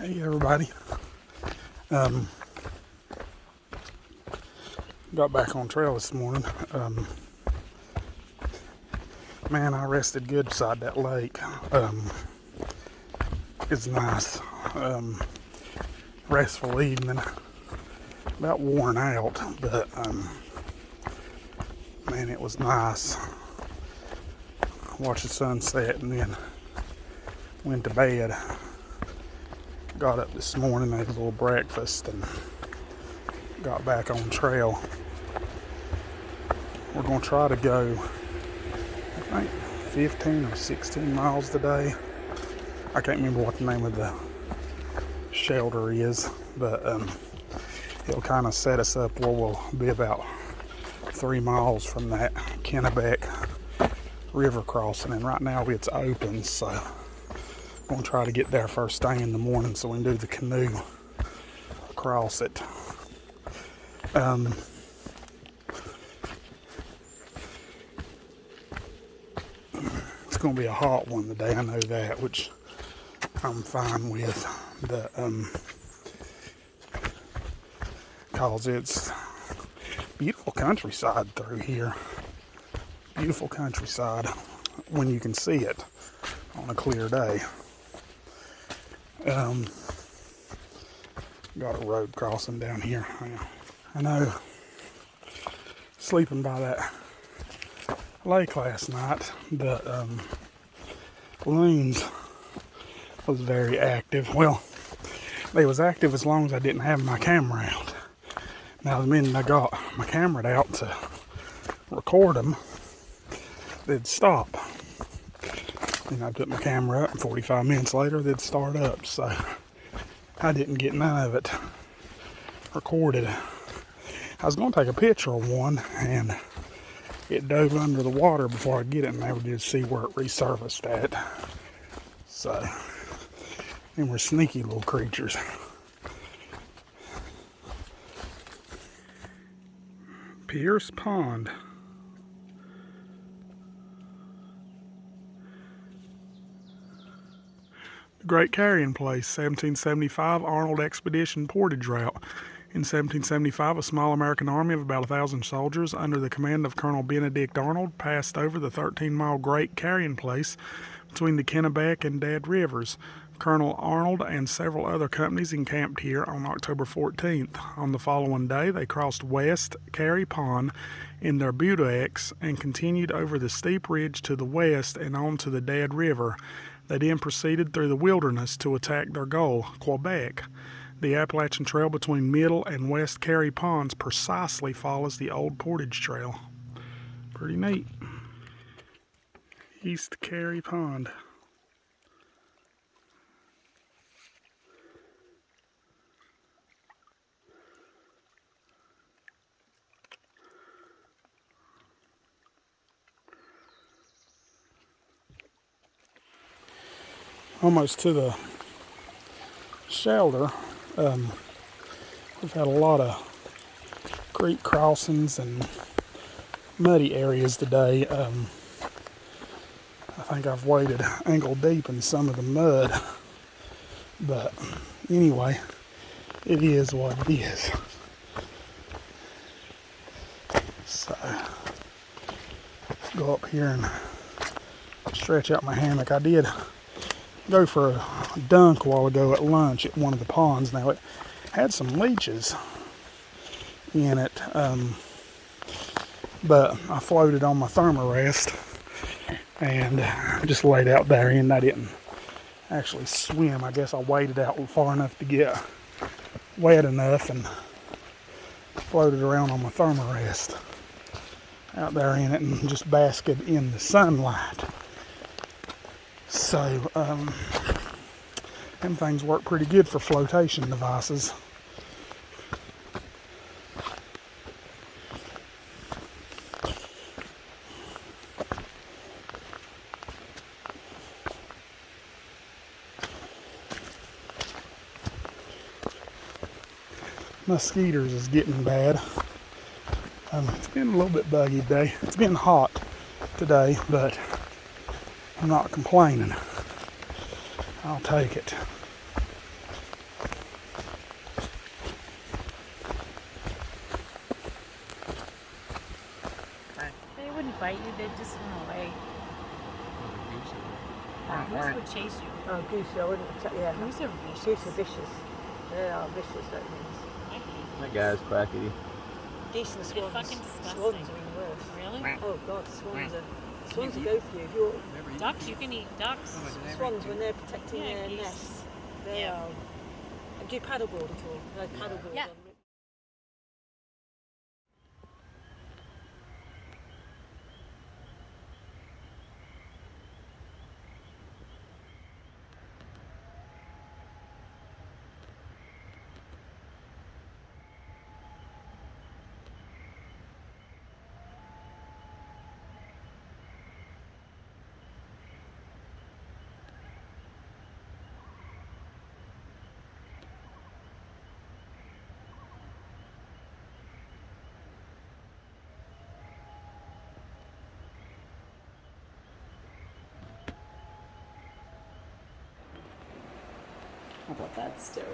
Hey everybody. Got back on trail this morning. Man, I rested good beside that lake. It's nice. Restful evening. About worn out, but man, it was nice. Watched the sunset and then went to bed. Got up this morning, ate a little breakfast, and got back on trail. We're going to try to go, I think, 15 or 16 miles today. I can't remember what the name of the shelter is, but it'll kind of set us up where we'll be about 3 miles from that Kennebec river crossing. And right now it's open, so I'm going to try to get there first thing in the morning so we can do the canoe across it. It's going to be a hot one today, I know that, which I'm fine with. Cause it's beautiful countryside through here. Beautiful countryside when you can see it on a clear day. Got a road crossing down here. I know, sleeping by that lake last night, the loons was very active. Well, they was active as long as I didn't have my camera out. Now the minute I got my camera out to record them, they'd stop. And I put my camera up, and 45 minutes later they'd start up. So I didn't get none of it recorded. I was going to take a picture of one, and it dove under the water before I get it, and never did see where it resurfaced at. So, and we're sneaky little creatures. Pierce Pond. Great Carrying Place, 1775 Arnold Expedition Portage Route. In 1775, a small American army of about 1,000 soldiers under the command of Colonel Benedict Arnold passed over the 13-mile Great Carrying Place between the Kennebec and Dead Rivers. Colonel Arnold and several other companies encamped here on October 14th. On the following day, they crossed West Carry Pond in their Budex and continued over the steep ridge to the west and on to the Dead River. They then proceeded through the wilderness to attack their goal, Quebec. The Appalachian Trail between Middle and West Carry Ponds precisely follows the old Portage Trail. Pretty neat. East Carry Pond. Almost to the shelter. We've had a lot of creek crossings and muddy areas today. I think I've waded ankle deep in some of the mud, but anyway, it is what it is. So let's go up here and stretch out my hammock. I did go for a dunk a while ago at lunch at one of the ponds. Now it had some leeches in it, but I floated on my thermarest and just laid out there, and I didn't actually swim. I guess I waded out far enough to get wet enough and floated around on my thermarest out there in it and just basked in the sunlight. So, them things work pretty good for flotation devices. My skeeters is getting bad. It's been a little bit buggy today. It's been hot today, but I'm not complaining. I'll take it. bite you, they'd just swim away. Goose would chase you. Oh, goose, I wouldn't. Yeah. Goose are vicious. Goose are vicious. They are vicious, that means. I hate That guy's crackety. Geese and swans. They're fucking disgusting. Swans are even worse. Really? Oh god, swans will go for you. If you're Ducks, you can eat ducks. swans when they're protecting their geese. nests, they are. Do you paddleboard at all? No, paddleboard. Yeah. How about that stove?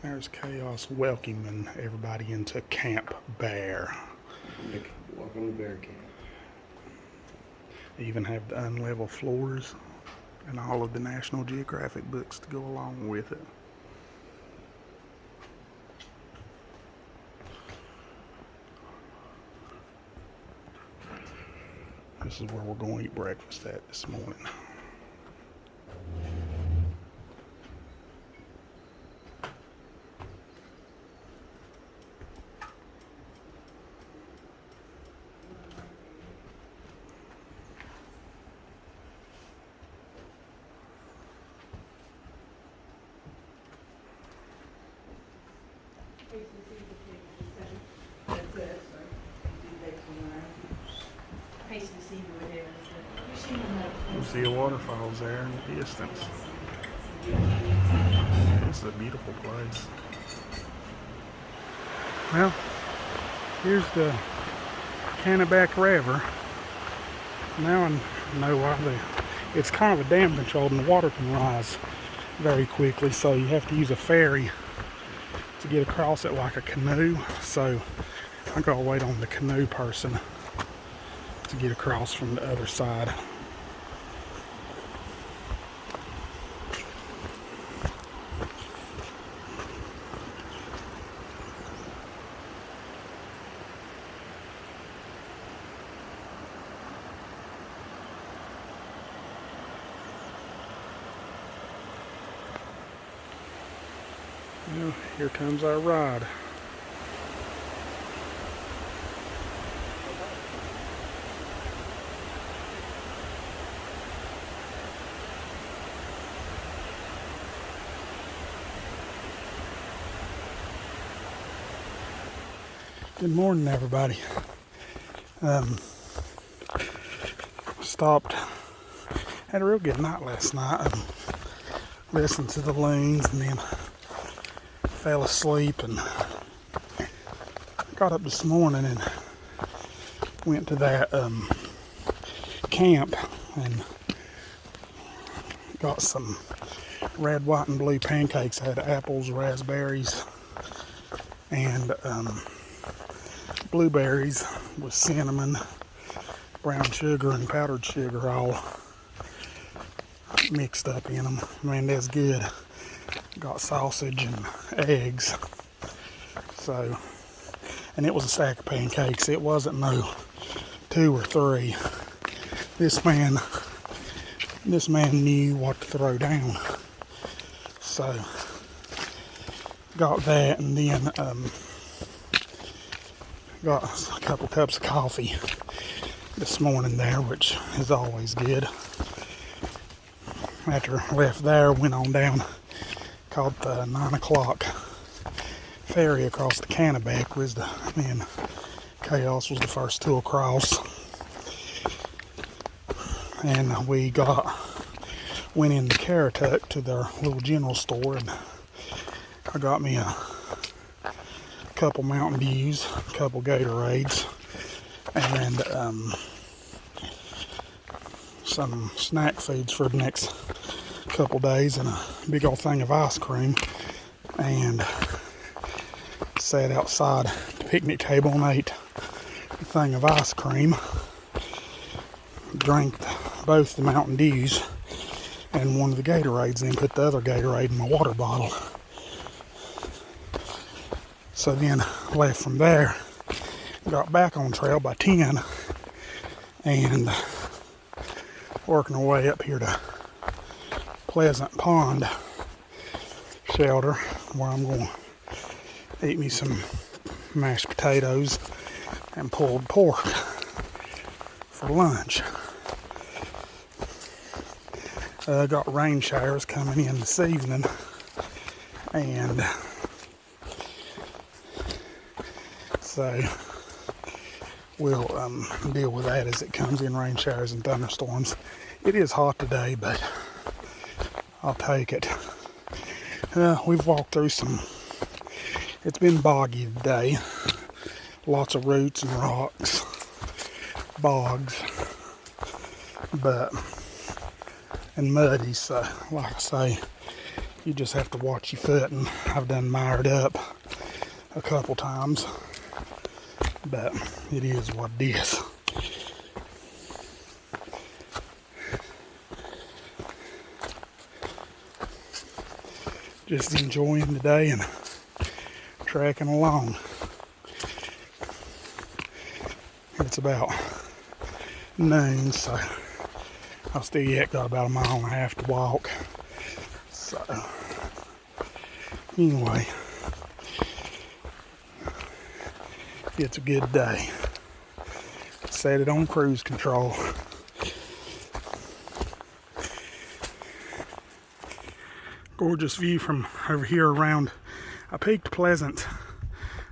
There's Chaos welcoming everybody into Camp Bear. Welcome to Bear Camp. They even have the unlevel floors and all of the National Geographic books to go along with it. This is where we're going to eat breakfast at this morning. You see the waterfalls there in the distance. This is a beautiful place. Well, here's the Kennebec River. Now I know why it's kind of a dam controlled and the water can rise very quickly, so you have to use a ferry to get across it like a canoe. So I gotta wait on the canoe person to get across from the other side. Well, here comes our ride. Good morning, everybody. Stopped, had a real good night last night. Listened to the loons and then fell asleep and got up this morning and went to that camp and got some red, white, and blue pancakes. I had apples, raspberries, and blueberries with cinnamon, brown sugar, and powdered sugar all mixed up in them. Man, that's good. Got sausage and eggs. So, and it was a stack of pancakes. It wasn't no 2 or 3. This man knew what to throw down. So got that, and then got a couple cups of coffee this morning there, which is always good. After I left there, went on down, caught the 9 o'clock ferry across the Kennebec. Me and Chaos was the first two across. And we went into Caratuck to their little general store, and I got me a couple Mountain Dews, a couple Gatorades, and some snack foods for the next couple days, and a big old thing of ice cream, and sat outside the picnic table and ate a thing of ice cream, drank both the Mountain Dews and one of the Gatorades, then put the other Gatorade in my water bottle. So then left from there, got back on trail by 10, and working our way up here to Pleasant Pond shelter, where I'm going to eat me some mashed potatoes and pulled pork for lunch. Got rain showers coming in this evening, and so we'll deal with that as it comes in, rain showers and thunderstorms. It is hot today, but I'll take it. We've walked through it's been boggy today. Lots of roots and rocks, bogs, and muddy, so like I say, you just have to watch your foot, and I've done mired up a couple times, but it is what it is. Just enjoying the day and trekking along. It's about noon, so I've still yet got about 1.5 miles to walk. So anyway, it's a good day. Set it on cruise control. Gorgeous view from over here around. I peaked Pleasant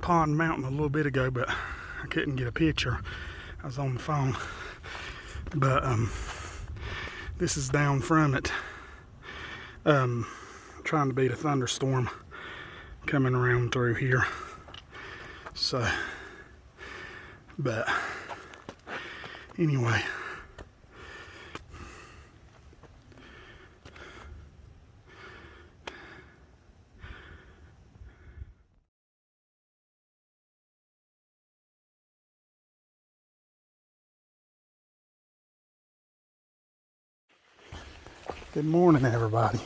Pond Mountain a little bit ago, but I couldn't get a picture. I was on the phone. But this is down from it. Trying to beat a thunderstorm coming around through here. So, but anyway. Good morning, everybody.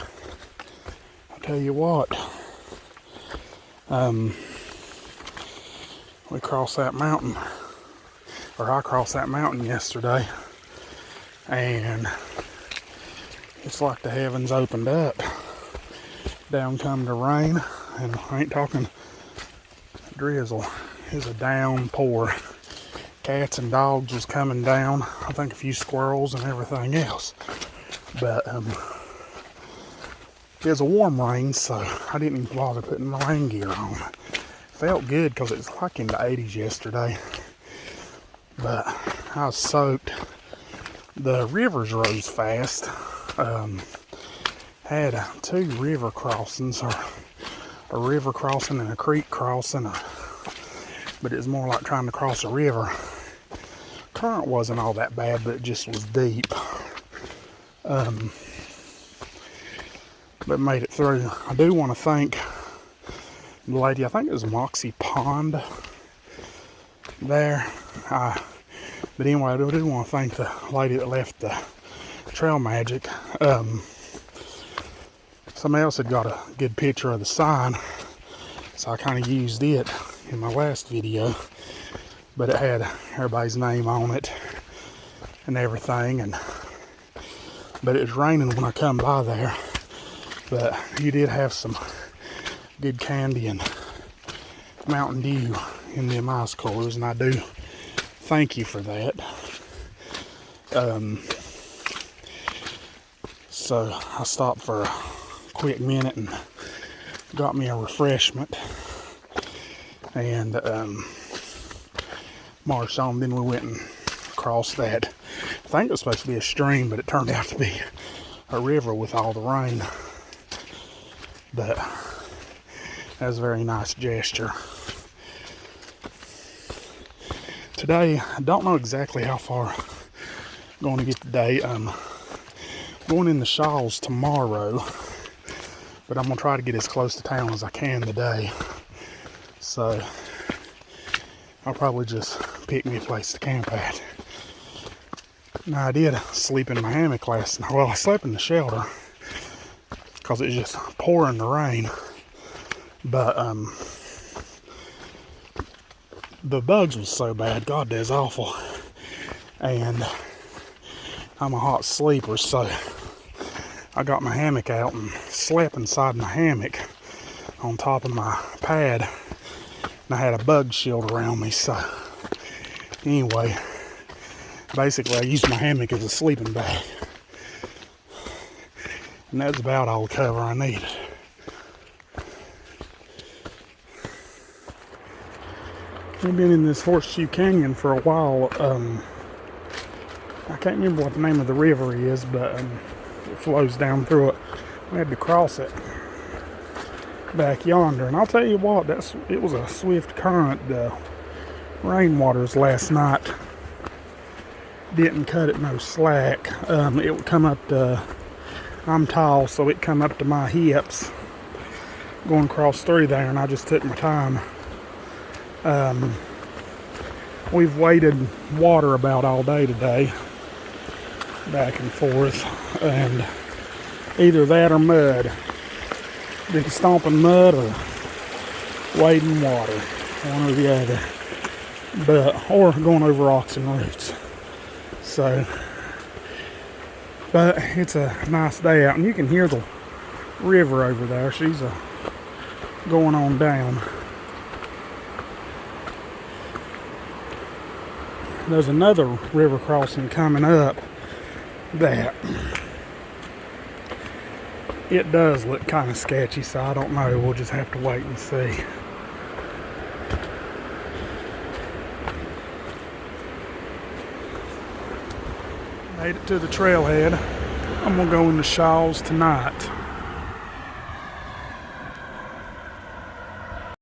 I'll tell you what, we crossed that mountain, or I crossed that mountain yesterday, and it's like the heavens opened up. Down come the rain, and I ain't talking drizzle, it's a downpour. Cats and dogs was coming down, I think a few squirrels and everything else. But it was a warm rain, so I didn't even bother putting my rain gear on. Felt good because it was like in the 80s yesterday. But I was soaked. The rivers rose fast. Had 2 river crossings, or a river crossing and a creek crossing. But it was more like trying to cross a river. Current wasn't all that bad, but it just was deep. But made it through. I do want to thank the lady, I think it was Moxie Pond there. But anyway, I do want to thank the lady that left the Trail Magic. Somebody else had got a good picture of the sign, so I kind of used it in my last video. But it had everybody's name on it and everything, but it was raining when I come by there. But you did have some good candy and Mountain Dew in them ice coolers, and I do thank you for that. So I stopped for a quick minute and got me a refreshment and marched on. Then we went and crossed that. I think it was supposed to be a stream, but it turned out to be a river with all the rain. But that was a very nice gesture. Today, I don't know exactly how far I'm going to get today. Going in the Shawls tomorrow, but I'm going to try to get as close to town as I can today. So I'll probably just pick me a place to camp at. Now, I did sleep in my hammock last night. Well, I slept in the shelter because it was just pouring the rain. But the bugs was so bad. God, that's awful. And I'm a hot sleeper, so I got my hammock out and slept inside my hammock on top of my pad. And I had a bug shield around me, so anyway, basically I used my hammock as a sleeping bag. And that's about all the cover I needed. We've been in this Horseshoe Canyon for a while. I can't remember what the name of the river is, but it flows down through it. We had to cross it back yonder, and I'll tell you what, it was a swift current. The rainwaters last night didn't cut it no slack. It would come up to, I'm tall, so it come up to my hips going across through there, and I just took my time. We've waded water about all day today, back and forth, and either that or mud. Been stomping mud or wading water, one or the other, or going over rocks and roots. So, but it's a nice day out, and you can hear the river over there. She's going on down. There's another river crossing coming up that it does look kind of sketchy, so I don't know. We'll just have to wait and see. Made it to the trailhead. I'm gonna go in the Shawls tonight.